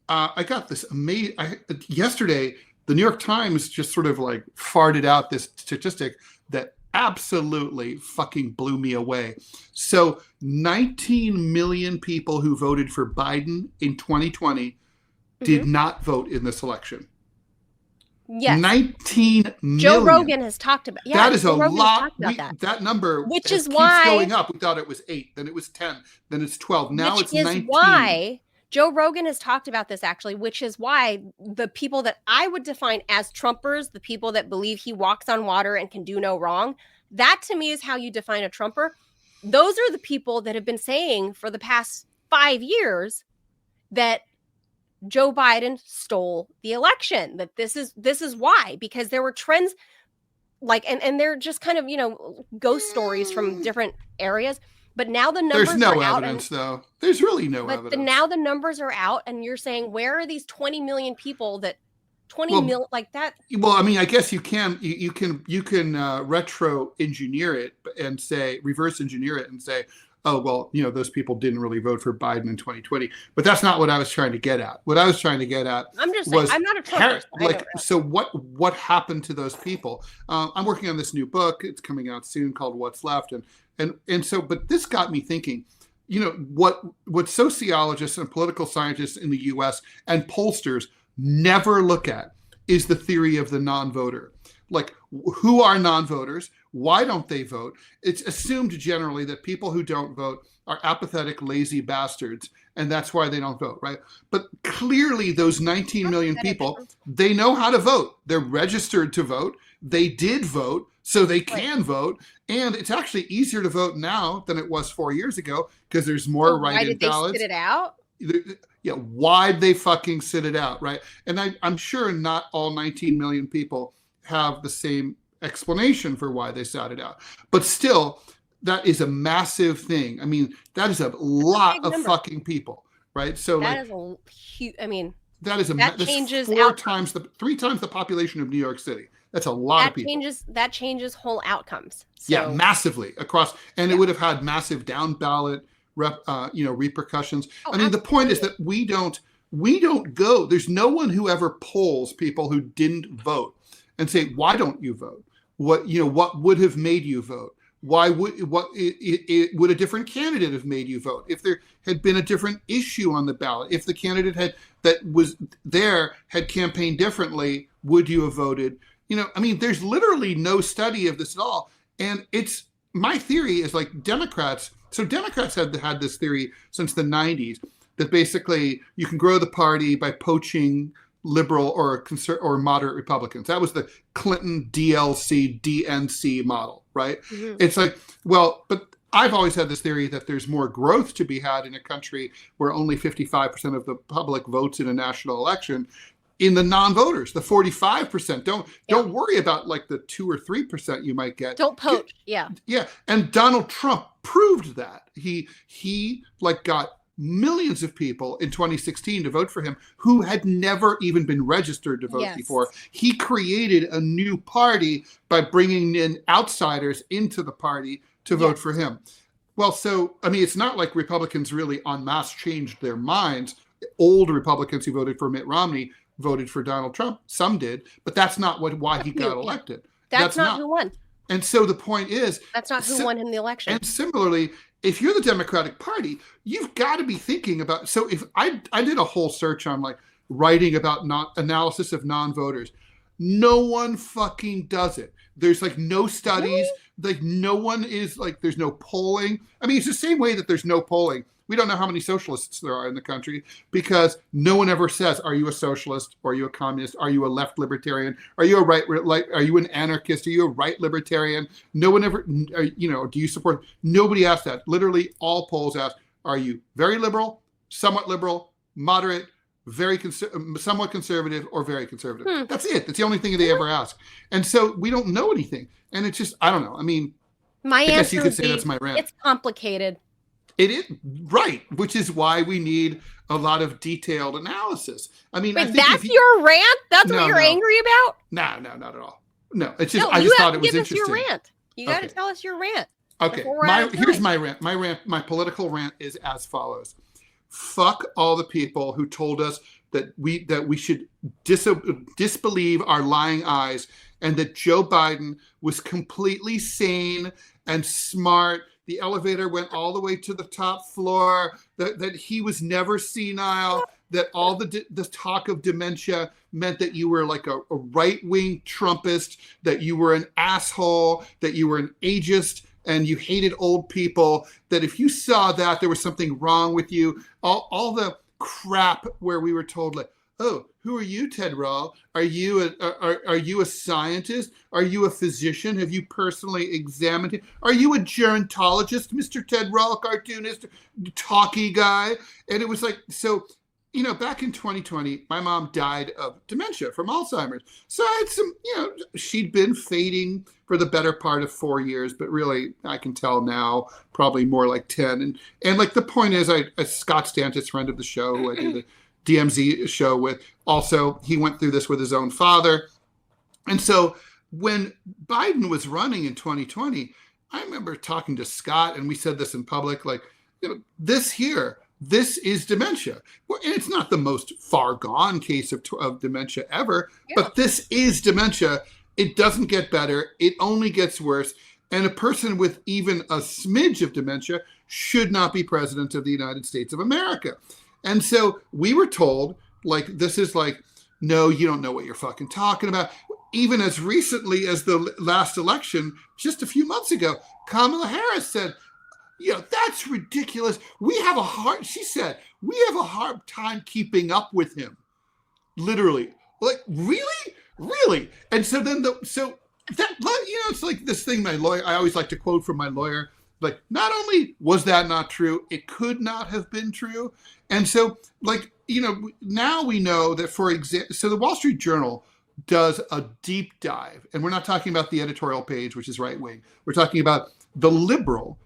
I got this amazing. Yesterday, the New York Times just sort of like farted out this statistic that absolutely fucking blew me away. So 19 million people who voted for Biden in 2020 did not vote in this election. Yes. 19 million. Joe Rogan has talked about that is a lot. That number which is keeps why going up. We thought it was 8, then it was 10, then it's 12. Now it's 19. Why Joe Rogan has talked about this actually, which is why the people that I would define as Trumpers, the people that believe he walks on water and can do no wrong, that to me is how you define a Trumper. Those are the people that have been saying for the past 5 years that Joe Biden stole the election, that this is why, because there were trends like, and they're just kind of, ghost stories from different areas. But now the numbers are out. There's no evidence, though. There's really no evidence. But now the numbers are out, and you're saying, where are these 20 million people that 20 million like that? Well, I mean, I guess you can retro engineer it and say, reverse engineer it and say, oh, well, those people didn't really vote for Biden in 2020. But that's not what I was trying to get at. What I was trying to get at I'm just saying, I'm not a Trump. So what happened to those people? I'm working on this new book. It's coming out soon called What's Left. And so, but this got me thinking, what sociologists and political scientists in the US and pollsters never look at is the theory of the non-voter. Like, who are non-voters? Why don't they vote? It's assumed generally that people who don't vote are apathetic, lazy bastards, and that's why they don't vote, right? But clearly those 19 million people, they know how to vote. They're registered to vote. They did vote, so they can vote. And it's actually easier to vote now than it was 4 years ago because there's more write-in ballots. Why did they sit it out? Yeah, why'd they fucking sit it out, right? And I'm sure not all 19 million people have the same explanation for why they sat it out. But still, that is a massive thing. I mean, that is a lot of fucking people, right? So that is a huge, that changes 3 times the population of New York City. That's a lot of people. That changes whole outcomes. So. Yeah, massively across, and it would have had massive down ballot repercussions. I mean, the point is that we don't go. There's no one who ever polls people who didn't vote and say, why don't you vote? What would have made you vote? Why would a different candidate have made you vote? If there had been a different issue on the ballot, if the candidate had campaigned differently, would you have voted? There's literally no study of this at all. And my theory is like Democrats. So Democrats had this theory since the 90s that basically you can grow the party by poaching liberal or moderate Republicans. That was the Clinton DLC DNC model, right? Mm-hmm. It's like, well, but I've always had this theory that there's more growth to be had in a country where only 55% of the public votes in a national election. In the non-voters, the 45%, don't worry about like the 2 or 3% you might get. Don't poach. Yeah. And Donald Trump proved that. He got millions of people in 2016 to vote for him who had never even been registered to vote before. He created a new party by bringing in outsiders into the party to vote for him. Well, so, it's not like Republicans really en masse changed their minds. Old Republicans who voted for Mitt Romney voted for Donald Trump. Some did, but that's not why he got elected. That's not who won. And so the point is, that's not who won him the election. And similarly, if you're the Democratic Party, you've got to be thinking about. So if I did a whole search on writing about analysis of non-voters, no one fucking does it. There's no studies. Really? No one is there's no polling. It's the same way that there's no polling. We don't know how many socialists there are in the country because no one ever says, are you a socialist? Or are you a communist? Are you a left libertarian? Are you are you an anarchist? Are you a right libertarian? No one ever, do you support? Nobody asks that. Literally all polls ask, are you very liberal, somewhat liberal, moderate, somewhat conservative, or very conservative? That's it. That's the only thing they ever ask. And so we don't know anything. And it's just, I don't know. My answer guess you could say that's my rant. It's complicated. It is right, which is why we need a lot of detailed analysis. Wait, that's your rant? That's what you're angry about? No, not at all. No, it's just I just thought it was interesting. Give us your rant. You got to tell us your rant. Okay, here's my rant. My political rant is as follows: fuck all the people who told us that we should disbelieve our lying eyes, and that Joe Biden was completely sane and smart. The elevator went all the way to the top floor, that he was never senile, that all the talk of dementia meant that you were like a right-wing Trumpist, that you were an asshole, that you were an ageist, and you hated old people, that if you saw that, there was something wrong with you. All the crap where we were told, like, oh, who are you, Ted Rall? Are you a scientist? Are you a physician? Have you personally examined it? Are you a gerontologist, Mr. Ted Rall, cartoonist, talky guy? And it was like, so, back in 2020, my mom died of dementia from Alzheimer's. So I had some, she'd been fading for the better part of 4 years, but really, I can tell now, probably more like 10. And like, the point is, Scott Stantis, friend of the show, who I do the DMZ show with, also, he went through this with his own father. And so when Biden was running in 2020, I remember talking to Scott, and we said this in public, like, this is dementia. Well, and it's not the most far gone case of dementia ever, but this is dementia. It doesn't get better. It only gets worse. And a person with even a smidge of dementia should not be president of the United States of America. And so we were told, like, this is like, no, you don't know what you're fucking talking about. Even as recently as the last election, just a few months ago, Kamala Harris said, that's ridiculous. She said, we have a hard time keeping up with him. Literally. Like, really? Really? And so then, it's like this thing I always like to quote from my lawyer. Like, not only was that not true, it could not have been true. And so, like, now we know that, for example, so the Wall Street Journal does a deep dive, and we're not talking about the editorial page, which is right wing. We're talking about the liberal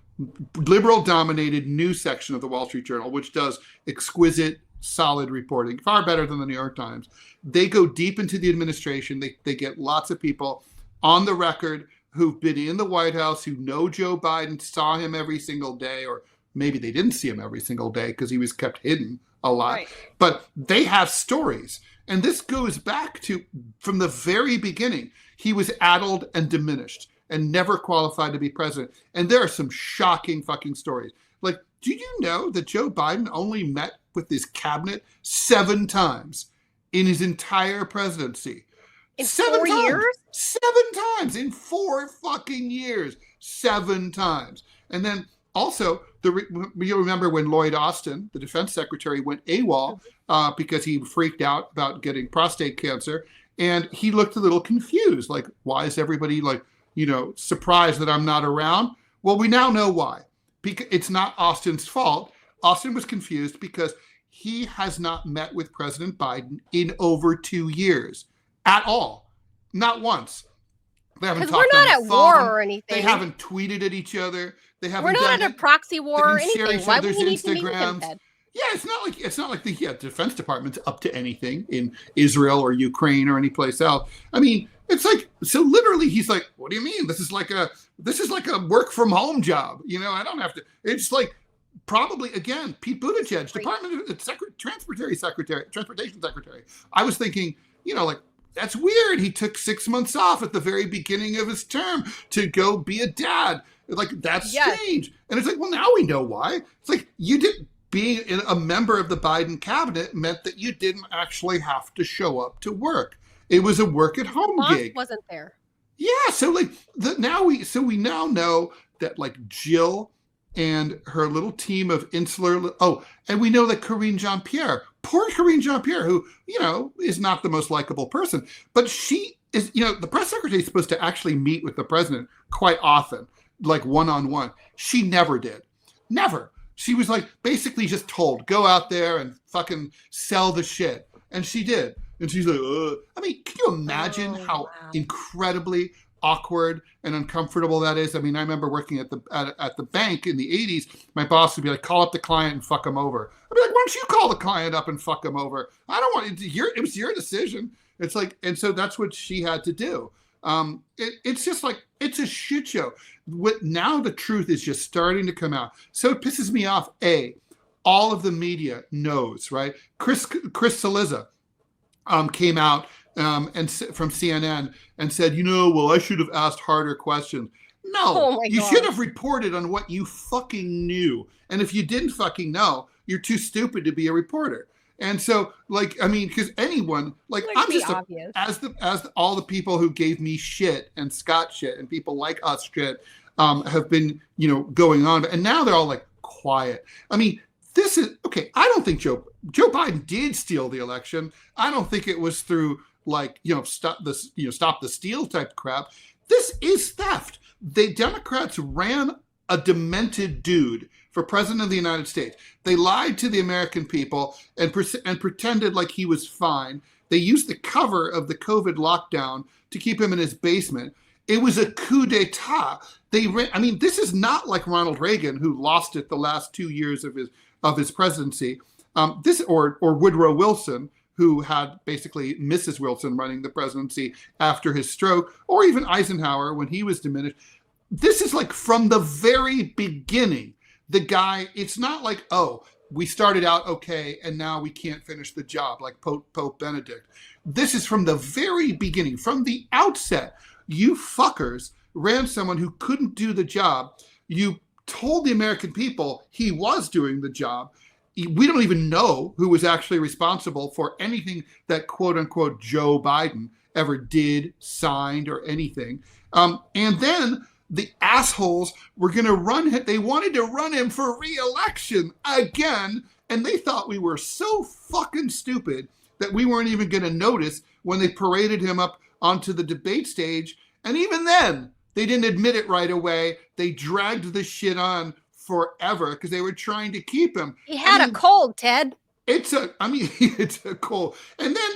dominated news section of the Wall Street Journal, which does exquisite, solid reporting, far better than the New York Times. They go deep into the administration. They get lots of people on the record who've been in the White House, who know Joe Biden, saw him every single day, or maybe they didn't see him every single day because he was kept hidden a lot. Right. But they have stories. And this goes back to, from the very beginning, he was addled and diminished and never qualified to be president. And there are some shocking fucking stories. Like, do you know that Joe Biden only met with his cabinet 7 times in his entire presidency? In 4 years? 7 times in 4 fucking years. 7 times. And then also, you'll remember when Lloyd Austin, the defense secretary, went AWOL because he freaked out about getting prostate cancer. And he looked a little confused. Like, why is everybody surprised that I'm not around? Well, we now know why. Because it's not Austin's fault. Austin was confused because he has not met with President Biden in over 2 years at all. Not once. They haven't talked we're not on at the phone. War or anything. They haven't tweeted at each other. They haven't. We're not at a proxy war or anything. Why would he need to meet with him, Ted? Yeah, it's not like the Defense Department's up to anything in Israel or Ukraine or any place else. I mean, it's like, so literally he's like, what do you mean? This is like a work from home job. I don't have to. It's like, probably, again, Pete Buttigieg, Department of Transportation Secretary. I was thinking, like, that's weird. He took 6 months off at the very beginning of his term to go be a dad. Like, that's strange. And it's like, well, now we know why. It's like, being a member of the Biden cabinet meant that you didn't actually have to show up to work. It was a work at home gig. Wasn't there? Yeah. So like we now know that, like, Jill and her little team of insular. Oh, and we know that Karine Jean-Pierre, poor Karine Jean-Pierre, who, is not the most likable person, but she is, the press secretary is supposed to actually meet with the president quite often, like one-on-one. She never did. Never. She was like basically just told, go out there and fucking sell the shit. And she did. And she's like, ugh. I mean, can you imagine how incredibly awkward and uncomfortable that is? I mean, I remember working at the bank in the 80s. My boss would be like, call up the client and fuck him over. I'd be like, why don't you call the client up and fuck him over? I don't want it was your decision. It's like, and so that's what she had to do. It's just like, it's a shit show. Now the truth is just starting to come out. So it pisses me off. all of the media knows, right? Chris Cillizza came out and from CNN and said, well, I should have asked harder questions. No, you should have reported on what you fucking knew. And if you didn't fucking know, you're too stupid to be a reporter. And so, because anyone, I'm just as all the people who gave me shit and Scott shit and people like us shit have been, going on, and now they're all quiet. This is okay. I don't think Joe Biden did steal the election. I don't think it was through stop the steal type crap. This is theft. The Democrats ran a demented dude for president of the United States. They lied to the American people and pretended like he was fine. They used the cover of the COVID lockdown to keep him in his basement. It was a coup d'etat. This is not like Ronald Reagan, who lost it the last 2 years of his presidency. Or Woodrow Wilson, who had basically Mrs. Wilson running the presidency after his stroke, or even Eisenhower when he was diminished. This is from the very beginning. The guy, it's not we started out okay and now we can't finish the job like Pope Benedict. This is from the very beginning, from the outset. You fuckers ran someone who couldn't do the job. You told the American people he was doing the job. We don't even know who was actually responsible for anything that quote unquote Joe Biden ever did, signed, or anything. And then the assholes were going to run him. They wanted to run him for re-election again. And they thought we were so fucking stupid that we weren't even going to notice when they paraded him up onto the debate stage. And even then, they didn't admit it right away. They dragged this shit on forever because they were trying to keep him. He had a cold, Ted. It's a cold. And then,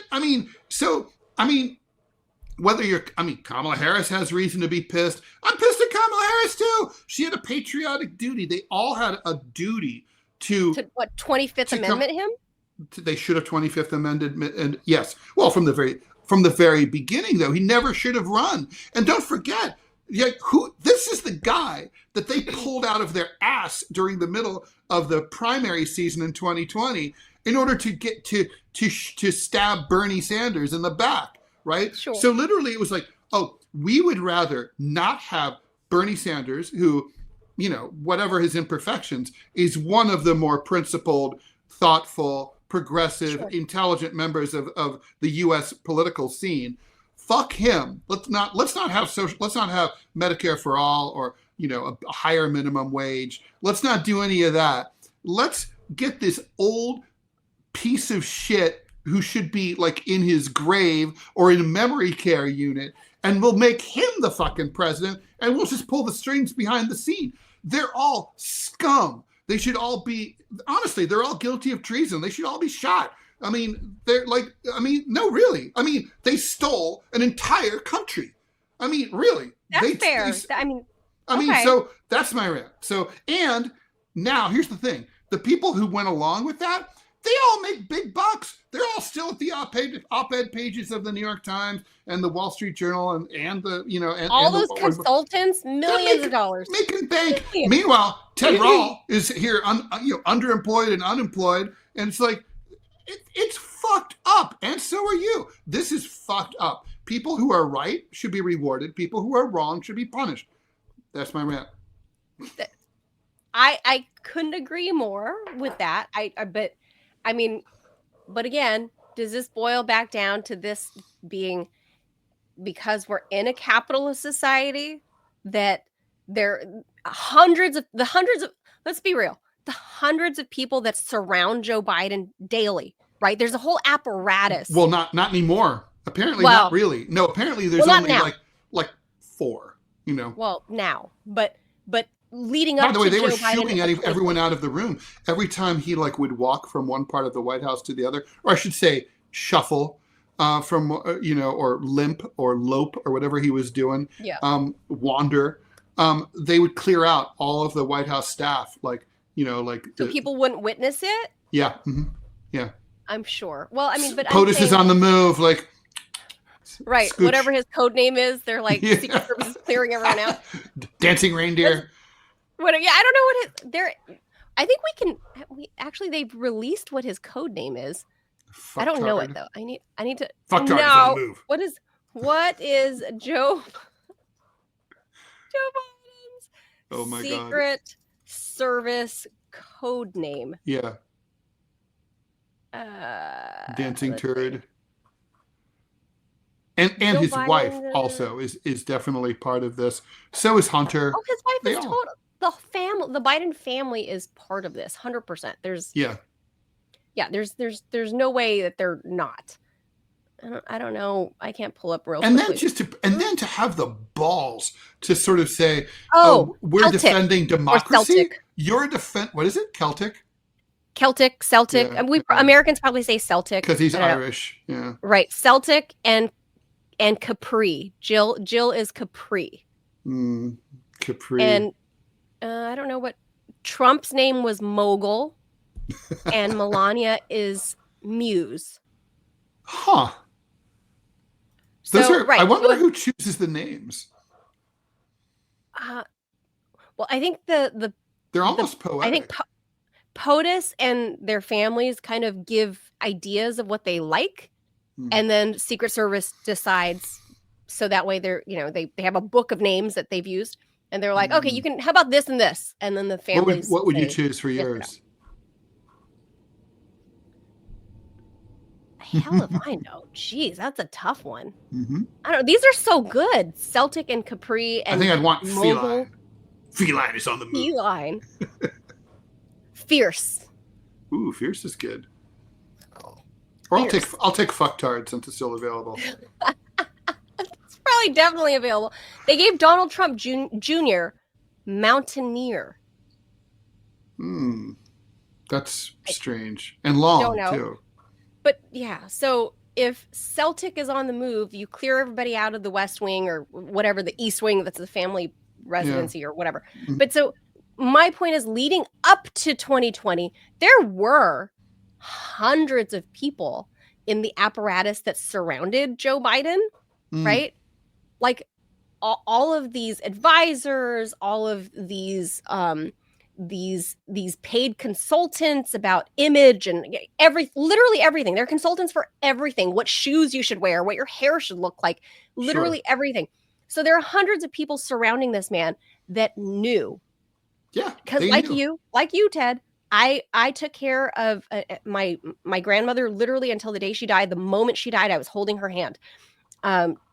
whether Kamala Harris has reason to be pissed. I'm pissed at Kamala Harris too. She had a patriotic duty. They all had a duty to what, 25th Amendment him? They should have 25th amended, and yes. Well, from the very beginning though, he never should have run. And don't forget, this is the guy that they pulled out of their ass during the middle of the primary season in 2020 in order to get to stab Bernie Sanders in the back. Right? Sure. So literally it was we would rather not have Bernie Sanders, who, whatever his imperfections, is one of the more principled, thoughtful, progressive, intelligent members of the U.S. political scene. Fuck him. Let's not have Medicare for all or, a higher minimum wage. Let's not do any of that. Let's get this old piece of shit who should be in his grave or in a memory care unit, and we'll make him the fucking president, and we'll just pull the strings behind the scene. They're all scum. They should all be, honestly, they're all guilty of treason. They should all be shot. No, really. They stole an entire country. Really. That's fair. Okay. So that's my rant. So, and now here's the thing. The people who went along with that, they all make big bucks. They're all still at the op-ed pages of the New York Times and the Wall Street Journal and the, and all those consultants, millions of dollars. Making bank. Meanwhile, Ted Rall is here underemployed and unemployed. And it's it's fucked up. And so are you. This is fucked up. People who are right should be rewarded. People who are wrong should be punished. That's my rant. I couldn't agree more with that. But again, does this boil back down to this being because we're in a capitalist society that let's be real, the hundreds of people that surround Joe Biden daily, right? There's a whole apparatus. Well, not anymore. Apparently not really. No, apparently there's only like 4, Well, now, but leading up to By the way, they were Joe shooting Biden, everyone out of the room every time he would walk from one part of the White House to the other, or I should say shuffle from or limp or lope or whatever he was doing. Yeah. Wander. They would clear out all of the White House staff, so people wouldn't witness it. Yeah. Mm-hmm. Yeah. I'm sure. Well, but POTUS is on the move, right. Scooch. Whatever his code name is, they're Secret Service is clearing everyone out. Dancing reindeer. I don't know what they're. I think they've released what his code name is. I don't know it though. I need to. Fucktard is on the move. What is Joe Biden's secret service code name? Yeah. Dancing turd. And his Biden, wife also is definitely part of this. So is Hunter. Oh, his wife is total. The Biden family is part of this, 100%. There's no way that they're not. I don't know. I can't pull up real. And quickly. then to have the balls to sort of say, "Oh, we're Celtic defending democracy." You're a What is it? Celtic. Celtic. Yeah, Americans probably say Celtic because he's Irish. Yeah. Right. Celtic and Capri. Jill is Capri. Capri. And I don't know what Trump's name was Mogul, and Melania is Muse. Huh. I wonder who chooses the names. Well, I think they're almost poetic. I think POTUS and their families kind of give ideas of what they like, and then Secret Service decides. So that way they have a book of names that they've used, and they're like, okay, you can. How about this and this? And then the families. What would you choose for yours? Hell if I know. Jeez, that's a tough one. I don't know. These are so good. Celtic and Capri and I think I'd want Feline. Feline is on the move. Feline. Fierce. Ooh, fierce is good. Or I'll take fucktard since it's still available. It's probably definitely available. They gave Donald Trump Jr. Mountaineer. That's strange. And long too. But yeah, so if Celtic is on the move, you clear everybody out of the West Wing or whatever, the East Wing, that's the family residency or whatever. But so my point is, leading up to 2020, there were hundreds of people in the apparatus that surrounded Joe Biden, right? Like all of these advisors, all of these paid consultants about image and literally everything. They're consultants for everything. What shoes you should wear, what your hair should look like, literally everything. So there are hundreds of people surrounding this man that knew. Yeah. Because like you, Ted, I took care of my grandmother literally until the day she died. The moment she died, I was holding her hand.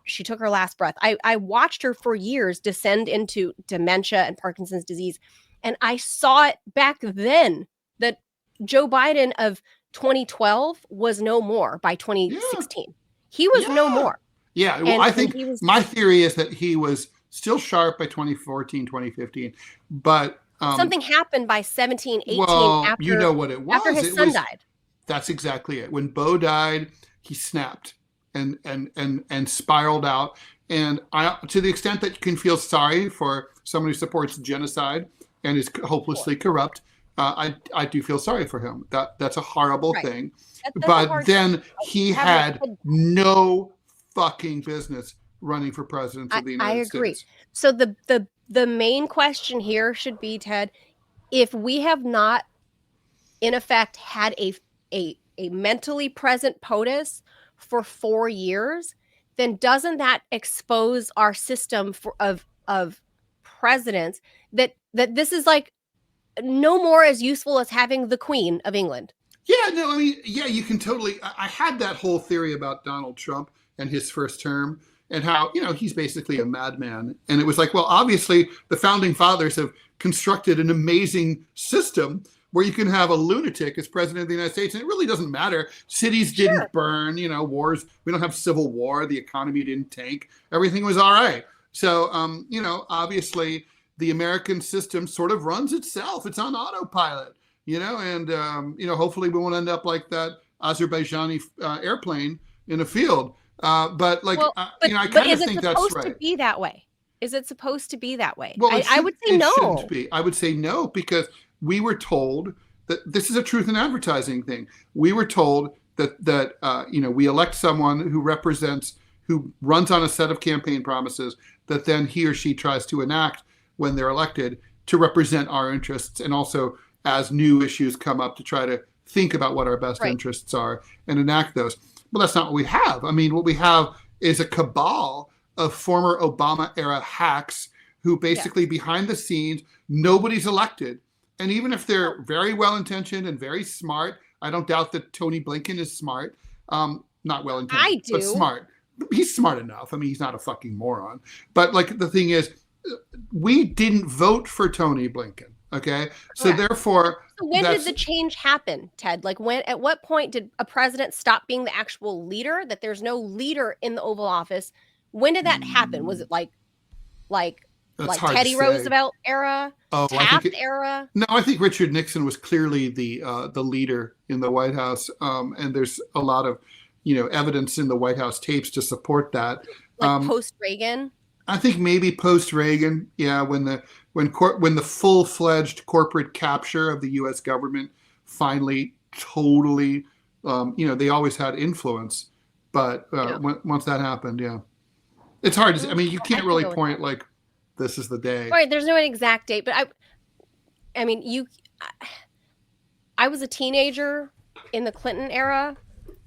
She took her last breath. I watched her for years descend into dementia and Parkinson's disease. And I saw it back then that Joe Biden of 2012 was no more by 2016. He was no more. Yeah. Well, I think my theory is that he was still sharp by 2014, 2015. But something happened by 17, 18 after, you know what it was. After his son died. That's exactly it. When Bo died, he snapped and spiraled out. And to the extent that you can feel sorry for someone who supports genocide and is hopelessly corrupt, I do feel sorry for him. That's a horrible thing. But then he had no fucking business running for president of the United States. I agree. So the main question here should be, Ted, if we have not, in effect, had a mentally present POTUS for 4 years, then doesn't that expose our system of presidents that this is like no more as useful as having the Queen of England? Yeah, no, I mean, yeah, you can totally. I had that whole theory about Donald Trump and his first term and how, he's basically a madman. And it was like, well, obviously the founding fathers have constructed an amazing system where you can have a lunatic as president of the United States. And it really doesn't matter. Cities didn't burn, wars. We don't have civil war. The economy didn't tank. Everything was all right. So, obviously the American system sort of runs itself. It's on autopilot, and, hopefully we won't end up like that Azerbaijani airplane in a field. But I kind of think that's right. Is it supposed to be that way? Is it supposed to be that way? Well, I would say no. It shouldn't be. I would say no, because we were told that this is a truth in advertising thing. We were told that we elect someone who runs on a set of campaign promises that then he or she tries to enact when they're elected to represent our interests and also as new issues come up to try to think about what our best Right. interests are and enact those. Well, that's not what we have. I mean, what we have is a cabal of former Obama era hacks who basically behind the scenes, nobody's elected. And even if they're very well intentioned and very smart, I don't doubt that Tony Blinken is smart. Not well intentioned, but smart. He's smart enough. I mean, he's not a fucking moron. But like the thing is, we didn't vote for Tony Blinken. Okay. So therefore, so when did the change happen, Ted? Like at what point did a president stop being the actual leader, that there's no leader in the Oval Office? When did that happen? Was it like Teddy Roosevelt era, Taft era? No, I think Richard Nixon was clearly the leader in the White House. And there's a lot of, evidence in the White House tapes to support that. Like post Reagan? I think maybe post Reagan. Yeah. When the full-fledged corporate capture of the U.S. government finally totally, they always had influence, but once that happened, it's hard to. I mean, you can't really point like this is the day. Right. There's no exact date, but I mean, I was a teenager in the Clinton era,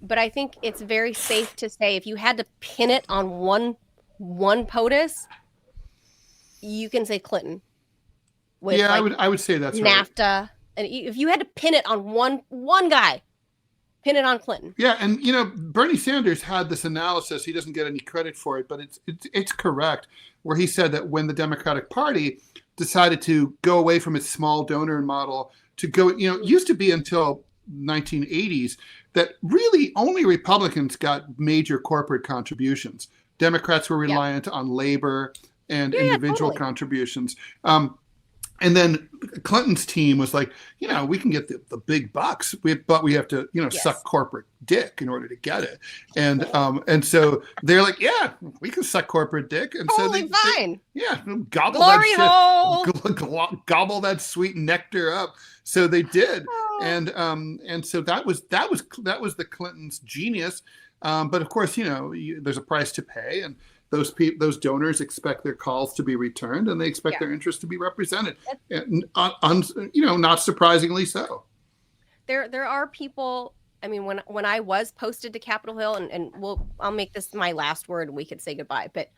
but I think it's very safe to say if you had to pin it on one POTUS, you can say Clinton. I would say that's NAFTA. Right. And if you had to pin it on one guy, pin it on Clinton. Yeah, and Bernie Sanders had this analysis. He doesn't get any credit for it, but it's correct, where he said that when the Democratic Party decided to go away from its small donor model to go, it used to be until 1980s that really only Republicans got major corporate contributions. Democrats were reliant on labor and individual contributions. And then Clinton's team was like, we can get the big bucks, but we have to, suck corporate dick in order to get it. And so they're like, yeah, we can suck corporate dick. And so they gobble Glory gobble that sweet nectar up. So they did. And so that was the Clintons' genius. But of course, there's a price to pay, and those donors expect their calls to be returned, and they expect their interests to be represented. Not surprisingly so. There are people. I mean, when I was posted to Capitol Hill, and I'll make this my last word, and we could say goodbye. But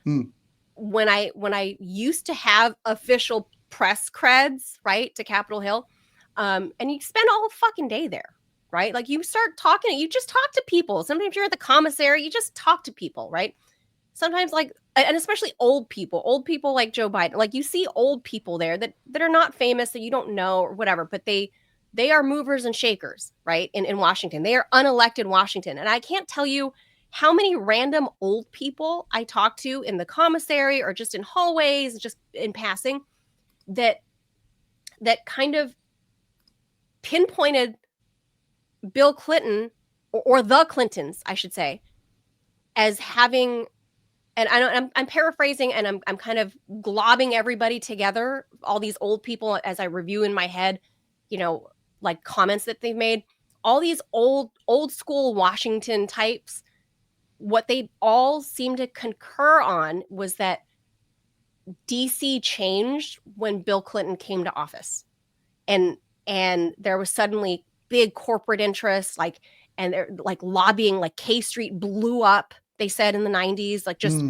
when I used to have official press creds, right, to Capitol Hill, and you spend all fucking day there. Right? Like you start talking, you just talk to people. Sometimes you're at the commissary, you just talk to people, right? Sometimes and especially old people like Joe Biden, like you see old people there that are not famous, that you don't know or whatever, but they are movers and shakers, right? In Washington, they are unelected Washington. And I can't tell you how many random old people I talk to in the commissary or just in hallways, just in passing, that kind of pinpointed Bill Clinton or the Clintons, I should say, as having, and I'm paraphrasing, and I'm kind of globbing everybody together, all these old people, as I review in my head, like comments that they've made, all these old school Washington types, what they all seem to concur on was that DC changed when Bill Clinton came to office, and there was suddenly big corporate interests, and they're like lobbying, like K Street blew up, they said, in the 90s, like just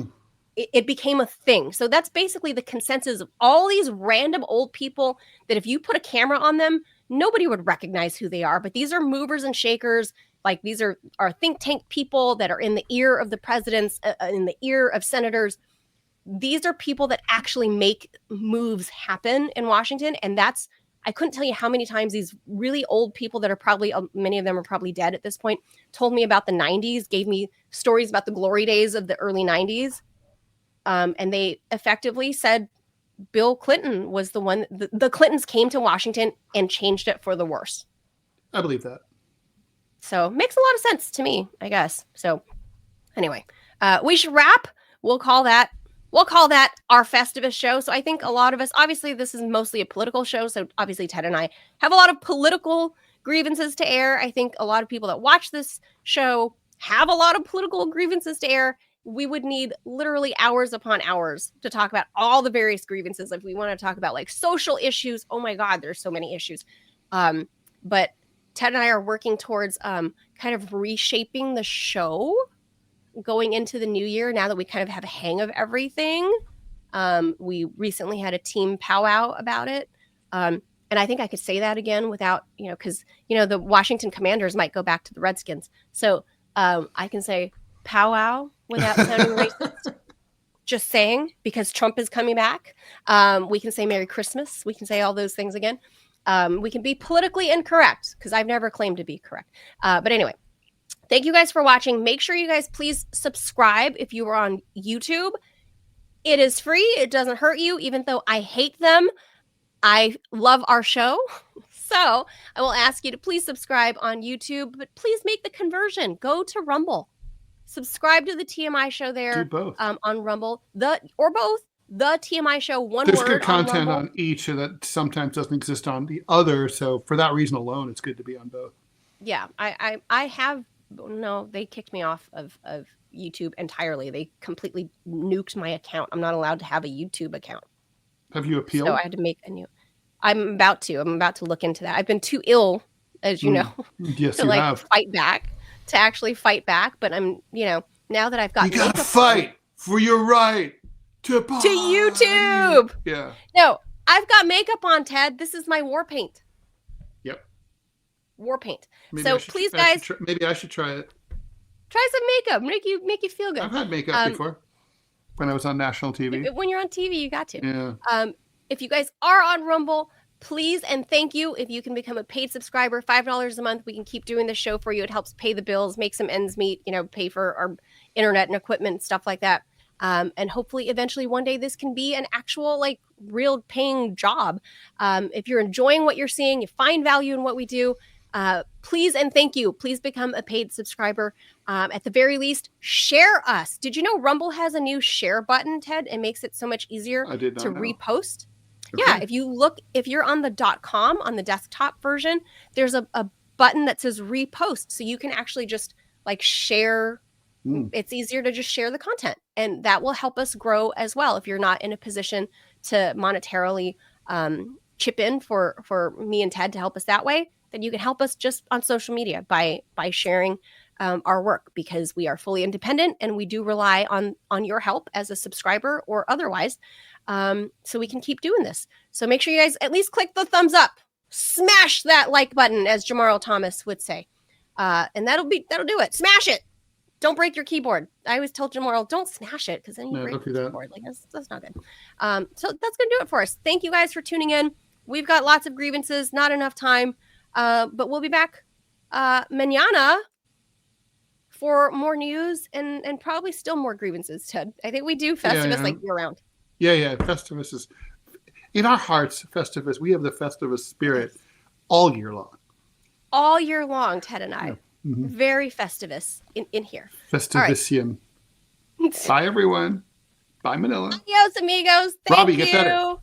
it became a thing. So that's basically the consensus of all these random old people that if you put a camera on them, nobody would recognize who they are. But these are movers and shakers. Like these are think tank people that are in the ear of the presidents, in the ear of senators. These are people that actually make moves happen in Washington. And I couldn't tell you how many times these really old people that are probably, many of them are probably dead at this point, told me about the 90s, gave me stories about the glory days of the early 90s. And they effectively said Bill Clinton was the one, the Clintons came to Washington and changed it for the worse. I believe that. So makes a lot of sense to me, I guess. So anyway, we should wrap. We'll call that our Festivus show. So I think a lot of us, obviously this is mostly a political show. So obviously Ted and I have a lot of political grievances to air. I think a lot of people that watch this show have a lot of political grievances to air. We would need literally hours upon hours to talk about all the various grievances. If we want to talk about like social issues, oh my God, there's so many issues. But Ted and I are working towards kind of reshaping the show going into the new year now that we kind of have a hang of everything. We recently had a team powwow about it. And I think I could say that again without, because, the Washington Commanders might go back to the Redskins. So I can say powwow without sounding racist. Just saying, because Trump is coming back. We can say Merry Christmas. We can say all those things again. We can be politically incorrect because I've never claimed to be correct. But anyway, thank you guys for watching. Make sure you guys please subscribe if you are on YouTube. It is free. It doesn't hurt you, even though I hate them. I love our show. So I will ask you to please subscribe on YouTube, but please make the conversion. Go to Rumble. Subscribe to the TMI show there. Do both. On Rumble. Or both. The TMI show, one There's word. There's good content on each that sometimes doesn't exist on the other. So for that reason alone, it's good to be on both. Yeah, I have. No, they kicked me off of YouTube entirely. They completely nuked my account. I'm not allowed to have a YouTube account. Have you appealed? So I had to make a new. I'm about to look into that. I've been too ill, as you know, yes, to actually fight back. But I'm, now that I've got, you gotta fight for your right to YouTube. Yeah. No, I've got makeup on, Ted. This is my war paint. Yep. War paint. Maybe so please, guys, maybe I should try it. Try some makeup. Make you feel good. I've had makeup before when I was on national TV. When you're on TV, you got to. Yeah. If you guys are on Rumble, please and thank you. If you can become a paid subscriber, $5 a month, we can keep doing this show for you. It helps pay the bills, make some ends meet, pay for our internet and equipment, stuff like that. And hopefully eventually one day this can be an actual real paying job. If you're enjoying what you're seeing, you find value in what we do, please and thank you. Please become a paid subscriber. At the very least, share us. Did you know Rumble has a new share button, Ted? It makes it so much easier to repost. Okay. Yeah, if you're on the .com on the desktop version, there's a button that says repost, so you can actually just share. It's easier to just share the content, and that will help us grow as well. If you're not in a position to monetarily chip in for me and Ted to help us that way, then you can help us just on social media by sharing our work, because we are fully independent and we do rely on your help as a subscriber or otherwise, so we can keep doing this. So make sure you guys at least click the thumbs up, smash that like button, as Jamarl Thomas would say, and that'll do it. Smash it. Don't break your keyboard. I always tell Jamarl, don't smash it, because then you break your keyboard. That's not good. So that's gonna do it for us. Thank you guys for tuning in. We've got lots of grievances, not enough time, but we'll be back mañana for more news and probably still more grievances, Ted. I think we do Festivus year round. Yeah. Festivus is in our hearts. Festivus, we have the Festivus spirit all year long. All year long, Ted and I. Yeah. Mm-hmm. Very Festivus in here. Festivisium. Right. Bye, everyone. Bye, Manila. Adios, amigos. Thank Robbie, you. get better.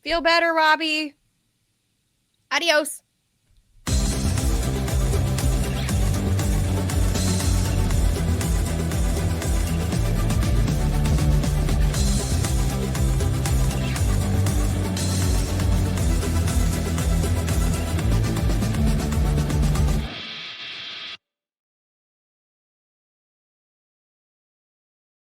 Feel better, Robbie. Adios.